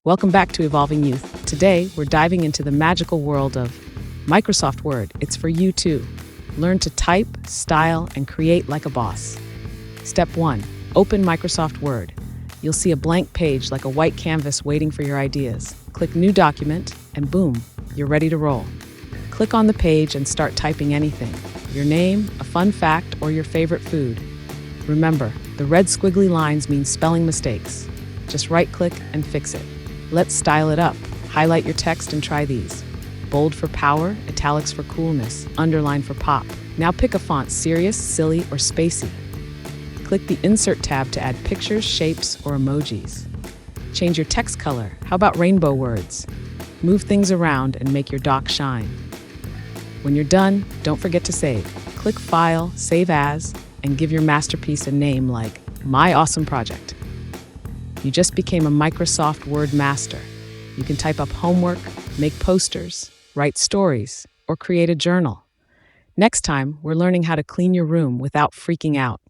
Welcome back to Evolving Youth. Today, we're diving into the magical world of Microsoft Word. It's for you too. Learn to type, style, and create like a boss. Step 1. Open Microsoft Word. You'll see a blank page like a white canvas waiting for your ideas. Click New Document, and boom, you're ready to roll. Click on the page and start typing anything. Your name, a fun fact, or your favorite food. Remember, the red squiggly lines mean spelling mistakes. Just right-click and fix it. Let's style it up. Highlight your text and try these. Bold for power, italics for coolness, underline for pop. Now pick a font, serious, silly, or spacey. Click the Insert tab to add pictures, shapes, or emojis. Change your text color. How about rainbow words? Move things around and make your doc shine. When you're done, don't forget to save. Click File, Save As, and give your masterpiece a name like My Awesome Project. You just became a Microsoft Word master. You can type up homework, make posters, write stories, or create a journal. Next time, we're learning how to clean your room without freaking out.